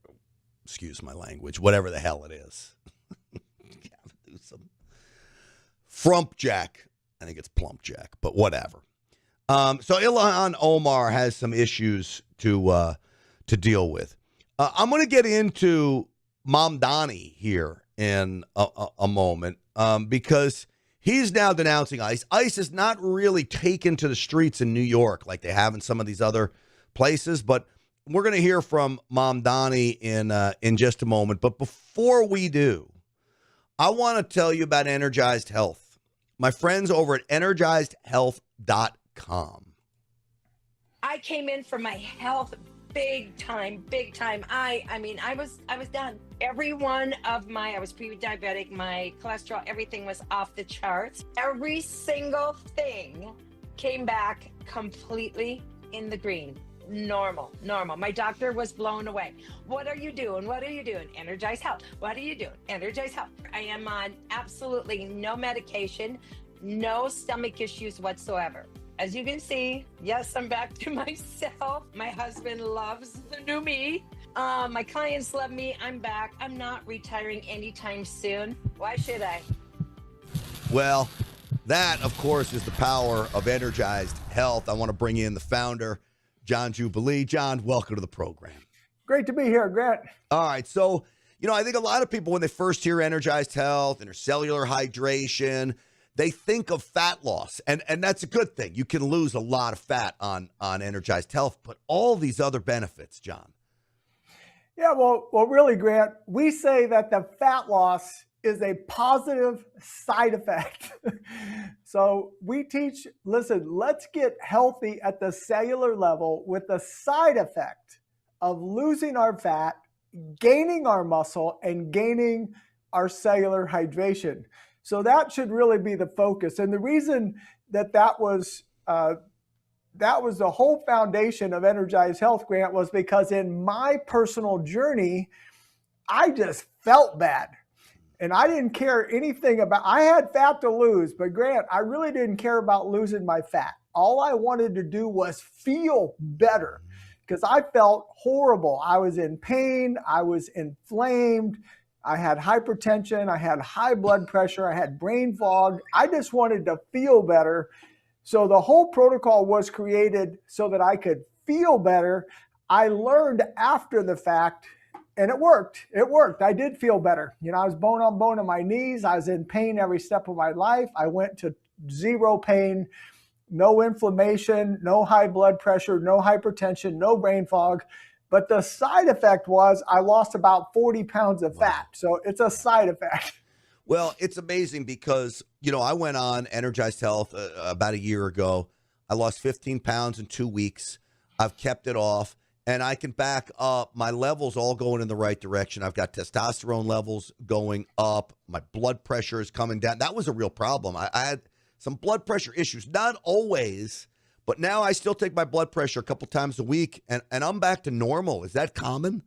excuse my language, whatever the hell it is. Gavin Newsom. Frump jack. I think it's plump jack, but whatever. So Ilhan Omar has some issues to deal with. I'm going to get into Mamdani here in a moment because he's now denouncing ICE. ICE is not really taken to the streets in New York like they have in some of these other places, but we're going to hear from Mamdani in just a moment. But before we do, I want to tell you about Energized Health. My friends over at energizedhealth.com. I came in for my health big time. I mean, I was done. Every one of I was pre-diabetic, my cholesterol, everything was off the charts. Every single thing came back completely in the green. Normal. My doctor was blown away. What are you doing? Energized Health. What are you doing? Energized Health. I am on absolutely no medication, no stomach issues whatsoever. As you can see, yes, I'm back to myself. My husband loves the new me. My clients love me. I'm back. I'm not retiring anytime soon. Why should I? Well, that, of course, is the power of Energized Health. I want to bring in the founder, John Jubilee. John, welcome to the program. Great to be here, Grant. All right. So, I think a lot of people, when they first hear Energized Health, intercellular hydration, they think of fat loss, and that's a good thing. You can lose a lot of fat on Energized Health, but all these other benefits, John. Yeah, well, really, Grant, we say that the fat loss is a positive side effect. So we teach, listen, let's get healthy at the cellular level with the side effect of losing our fat, gaining our muscle, and gaining our cellular hydration. So that should really be the focus. And the reason that was the whole foundation of Energized Health, Grant, was because in my personal journey, I just felt bad. And I didn't care anything about, I had fat to lose, but Grant, I really didn't care about losing my fat. All I wanted to do was feel better because I felt horrible. I was in pain. I was inflamed. I had hypertension. I had high blood pressure. I had brain fog. I just wanted to feel better. So the whole protocol was created so that I could feel better. I learned after the fact, and it worked. I did feel better. I was bone on bone in my knees. I was in pain every step of my life. I went to zero pain, no inflammation, no high blood pressure, no hypertension, no brain fog. But the side effect was I lost about 40 pounds of fat. So it's a side effect. Well, it's amazing because, I went on Energized Health about a year ago. I lost 15 pounds in 2 weeks. I've kept it off, and I can back up. My levels all going in the right direction. I've got testosterone levels going up. My blood pressure is coming down. That was a real problem. I had some blood pressure issues, not always, but now I still take my blood pressure a couple times a week, and I'm back to normal. Is that common?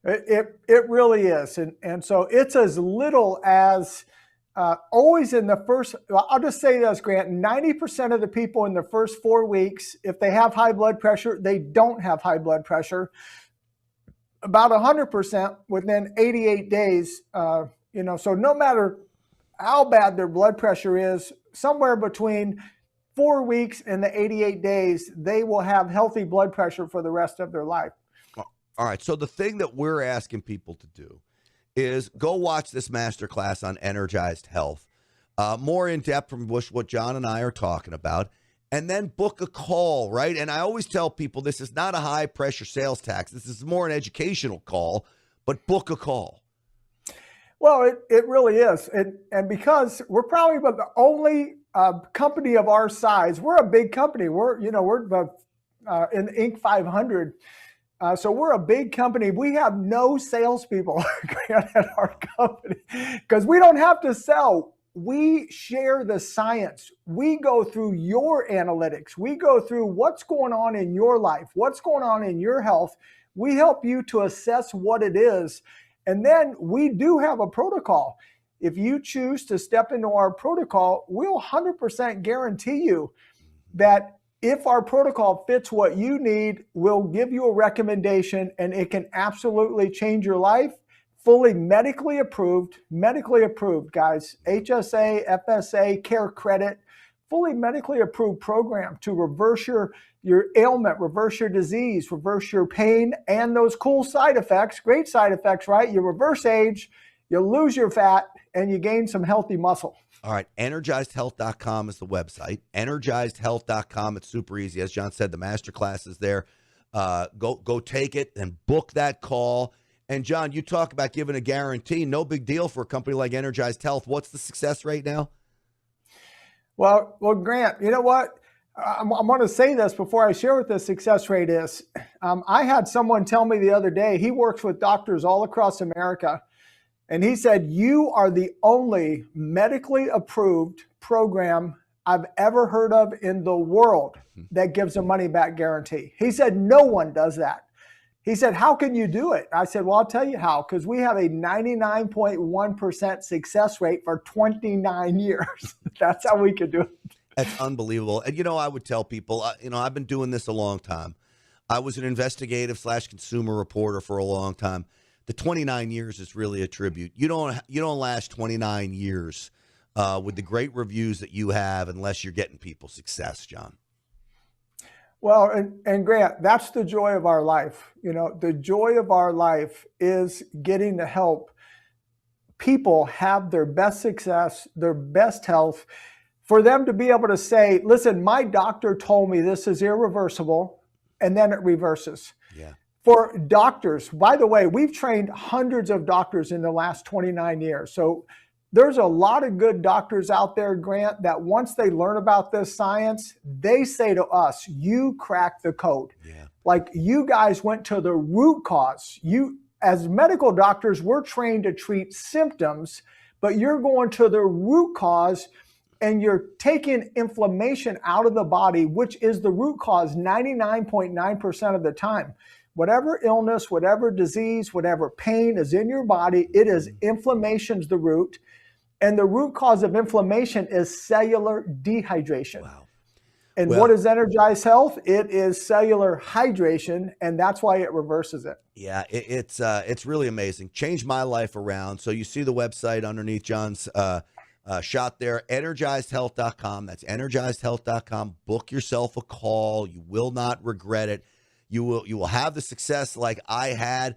It really is. And so it's as little as always in the first, I'll just say this, Grant, 90% of the people in the first 4 weeks, if they have high blood pressure, they don't have high blood pressure. About 100% within 88 days, so no matter how bad their blood pressure is, somewhere between 4 weeks and the 88 days, they will have healthy blood pressure for the rest of their life. All right. So the thing that we're asking people to do is go watch this masterclass on Energized Health, more in depth from what John and I are talking about, and then book a call, right? And I always tell people this is not a high pressure sales tax. This is more an educational call, but book a call. Well, it really is. And because we're probably the only company of our size, we're a big company. We're in the Inc. 500. So we're a big company. We have no salespeople at our company because we don't have to sell. We share the science. We go through your analytics. We go through what's going on in your life, what's going on in your health. We help you to assess what it is. And then we do have a protocol. If you choose to step into our protocol, we'll 100% guarantee you that if our protocol fits what you need, we'll give you a recommendation and it can absolutely change your life. Fully medically approved, guys. HSA, FSA, Care Credit, fully medically approved program to reverse your ailment, reverse your disease, reverse your pain, and those cool side effects, great side effects, right? You reverse age, you lose your fat, and you gain some healthy muscle. All right, energizedhealth.com is the website. Energizedhealth.com. It's super easy. As John said, the masterclass is there. Go take it and book that call. And John, you talk about giving a guarantee. No big deal for a company like Energized Health. What's the success rate now? Well, Grant, you know what? I'm going to say this before I share what the success rate is. I had someone tell me the other day, he works with doctors all across America. And he said, you are the only medically approved program I've ever heard of in the world that gives a money back guarantee. He said, no one does that. He said, how can you do it? I said, well, I'll tell you how, because we have a 99.1% success rate for 29 years. That's how we could do it. That's unbelievable. And, I would tell people, I've been doing this a long time. I was an investigative/consumer reporter for a long time. The 29 years is really a tribute. You don't last 29 years with the great reviews that you have unless you're getting people success, John. Well, and Grant, that's the joy of our life. The joy of our life is getting to help people have their best success, their best health, for them to be able to say, listen, my doctor told me this is irreversible, and then it reverses. Yeah. For doctors, by the way, we've trained hundreds of doctors in the last 29 years. So there's a lot of good doctors out there, Grant, that once they learn about this science, they say to us, you cracked the code. Yeah. Like you guys went to the root cause. As medical doctors, we're trained to treat symptoms, but you're going to the root cause and you're taking inflammation out of the body, which is the root cause 99.9% of the time. Whatever illness, whatever disease, whatever pain is in your body, it is inflammation's the root. And the root cause of inflammation is cellular dehydration. Wow. And what is Energized Health? It is cellular hydration, and that's why it reverses it. Yeah, it's really amazing. Changed my life around. So you see the website underneath John's shot there, energizedhealth.com. That's energizedhealth.com. Book yourself a call. You will not regret it. You will have the success like I had.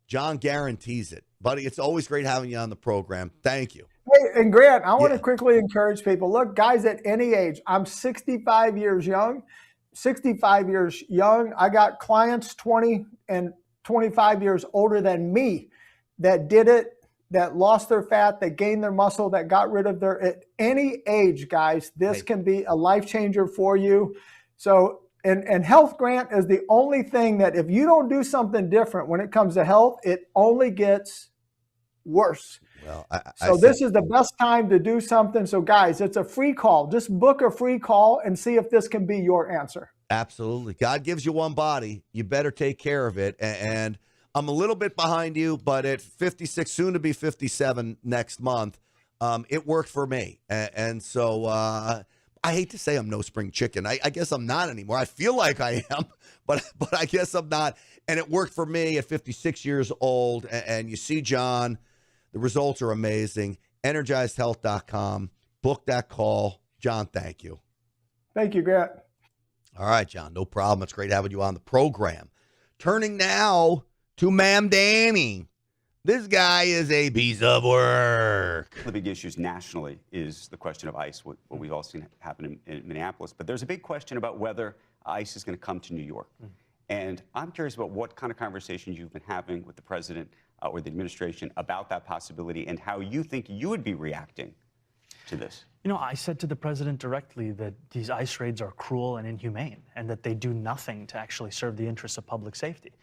John guarantees it. Buddy, it's always great having you on the program. Thank you. Hey, and Grant, I want to quickly encourage people. Look, guys, at any age, I'm 65 years young. 65 years young. I got clients 20 and 25 years older than me that did it, that lost their fat, that gained their muscle, that got rid of their, at any age, guys, this can be a life changer for you. So, and health, Grant, is the only thing that if you don't do something different when it comes to health, it only gets worse. Well, this is the best time to do something. So guys, it's a free call. Just book a free call and see if this can be your answer. Absolutely. God gives you one body. You better take care of it. And I'm a little bit behind you, but at 56, soon to be 57 next month, it worked for me. And so I hate to say I'm no spring chicken. I guess I'm not anymore. I feel like I am, but I guess I'm not. And it worked for me at 56 years old. And you see, John, the results are amazing. EnergizedHealth.com. Book that call. John, thank you. Thank you, Grant. All right, John, no problem. It's great having you on the program. Turning now to Ma'am Danny. This guy is a piece of work. One of the big issues nationally is the question of ICE, what we've all seen happen in Minneapolis. But there's a big question about whether ICE is going to come to New York. And I'm curious about what kind of conversations you've been having with the president or the administration about that possibility and how you think you would be reacting to this. You know, I said to the president directly that these ICE raids are cruel and inhumane and that they do nothing to actually serve the interests of public safety.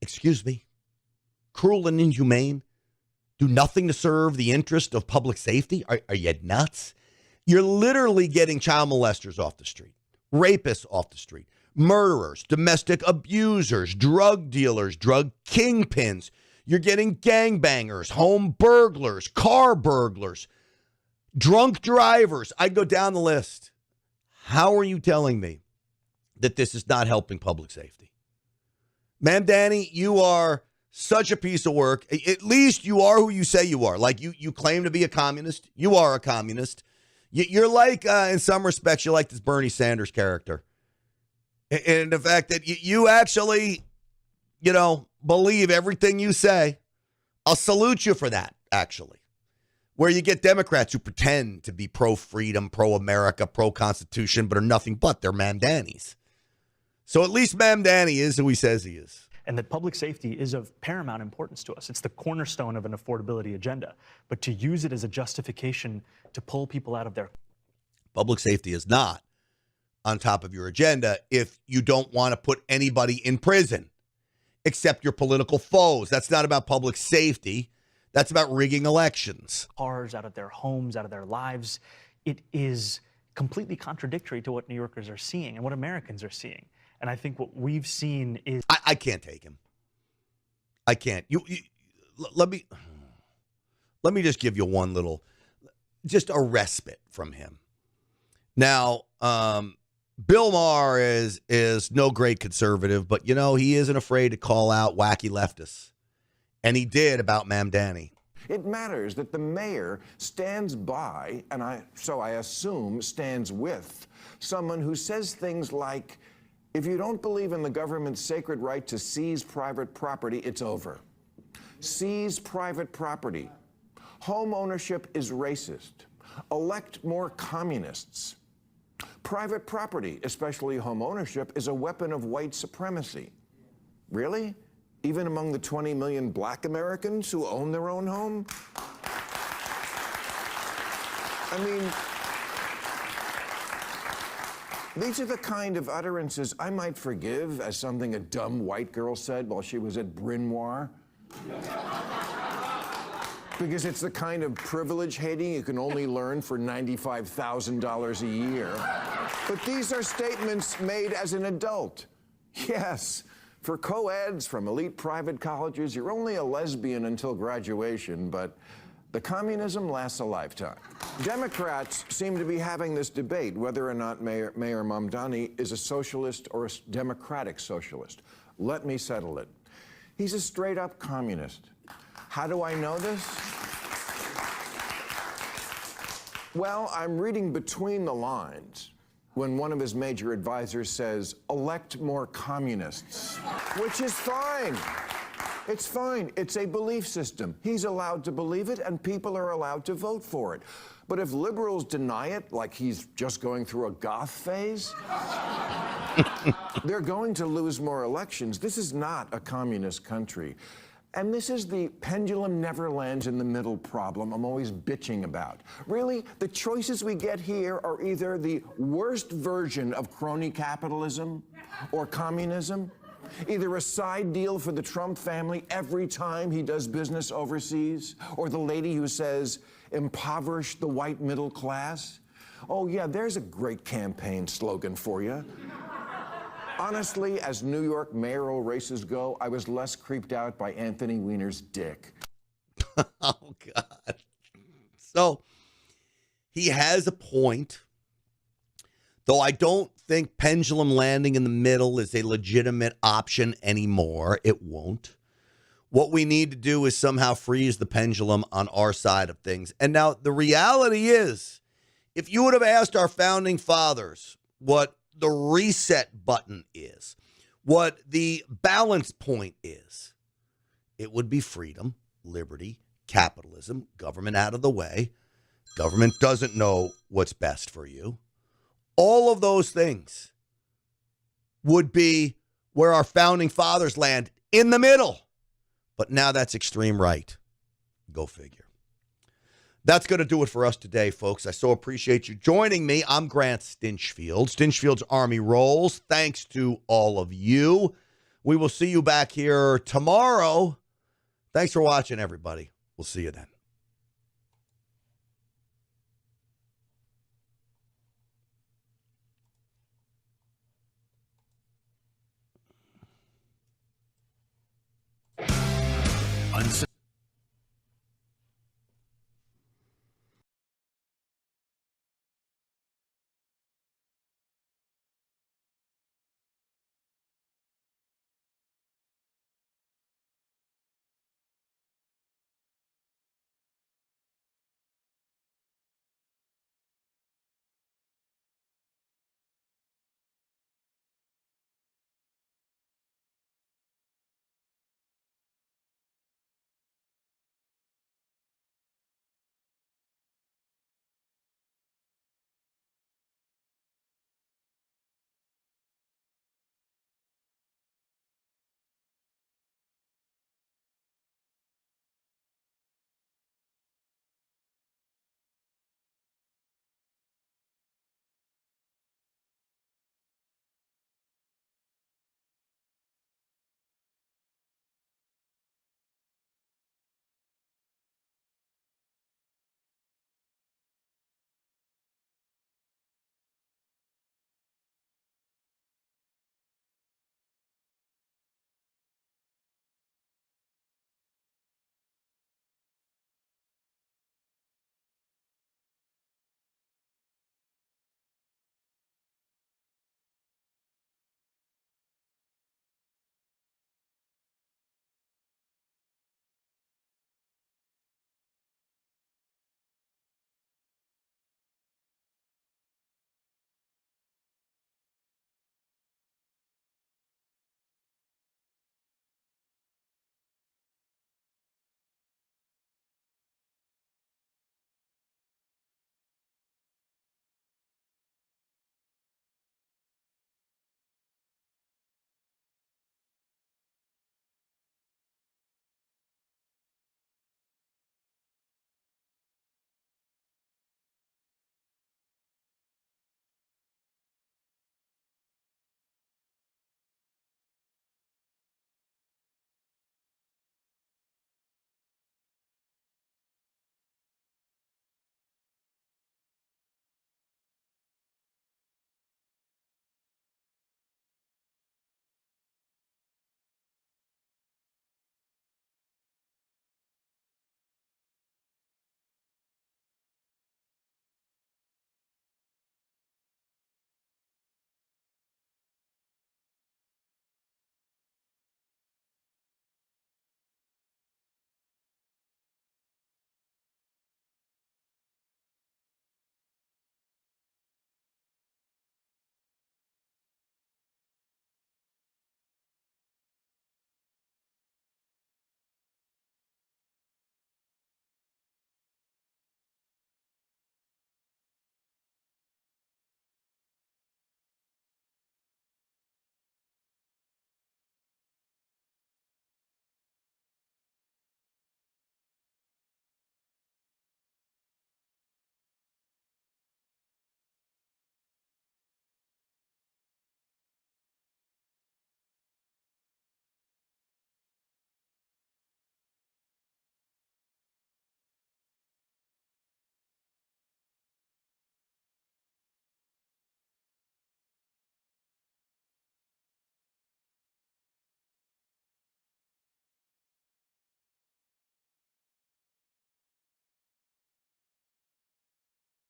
Excuse me? Cruel and inhumane? Do nothing to serve the interest of public safety? Are you nuts? You're literally getting child molesters off the street, rapists off the street, murderers, domestic abusers, drug dealers, drug kingpins. You're getting gangbangers, home burglars, car burglars, drunk drivers. I'd go down the list. How are you telling me that this is not helping public safety? Ma'am Danny, you are such a piece of work. At least you are who you say you are. Like you claim to be a communist. You are a communist. You're like, in some respects, you're like this Bernie Sanders character. And the fact that you actually, believe everything you say. I'll salute you for that, actually. Where you get Democrats who pretend to be pro-freedom, pro-America, pro-Constitution, but are nothing but they're Ma'am Dannies. So at least Ma'am Danny is who he says he is. And that public safety is of paramount importance to us. It's the cornerstone of an affordability agenda. But to use it as a justification to pull people out of their... Public safety is not on top of your agenda if you don't want to put anybody in prison except your political foes. That's not about public safety. That's about rigging elections. Cars out of their homes, out of their lives. It is completely contradictory to what New Yorkers are seeing and what Americans are seeing. And I think what we've seen is... I can't take him. I can't. Let me just give you one little, just a respite from him. Now, Bill Maher is no great conservative, but, he isn't afraid to call out wacky leftists. And he did about Ma'am Danny. It matters that the mayor stands by, and I assume stands with, someone who says things like, if you don't believe in the government's sacred right to seize private property, it's over. Seize private property. Home ownership is racist. Elect more communists. Private property, especially home ownership, is a weapon of white supremacy. Really? Even among the 20 million black Americans who own their own home? I mean, these are the kind of utterances I might forgive as something a dumb white girl said while she was at Bryn Mawr. Because it's the kind of privilege hating you can only learn for $95,000 a year. But these are statements made as an adult. Yes, for co-eds from elite private colleges, you're only a lesbian until graduation, but the communism lasts a lifetime. Democrats seem to be having this debate whether or not Mayor Mamdani is a socialist or a democratic socialist. Let me settle it. He's a straight-up communist. How do I know this? Well, I'm reading between the lines when one of his major advisors says, elect more communists, which is fine. It's fine. It's a belief system. He's allowed to believe it, and people are allowed to vote for it. But if liberals deny it, like he's just going through a goth phase, they're going to lose more elections. This is not a communist country. And this is the pendulum never lands in the middle problem I'm always bitching about. Really, the choices we get here are either the worst version of crony capitalism or communism, either a side deal for the Trump family every time he does business overseas, or the lady who says, impoverish the white middle class. Oh yeah, there's a great campaign slogan for you. Honestly, as New York mayoral races go, I was less creeped out by Anthony Weiner's dick. Oh, God. So he has a point, though I don't think pendulum landing in the middle is a legitimate option anymore. It won't. What we need to do is somehow freeze the pendulum on our side of things. And now the reality is, if you would have asked our founding fathers what the reset button is, what the balance point is, it would be freedom, liberty, capitalism, government out of the way. Government doesn't know what's best for you. All of those things would be where our founding fathers land, in the middle. But now that's extreme right. Go figure. That's going to do it for us today, folks. I so appreciate you joining me. I'm Grant Stinchfield. Stinchfield's Army Rolls. Thanks to all of you. We will see you back here tomorrow. Thanks for watching, everybody. We'll see you then.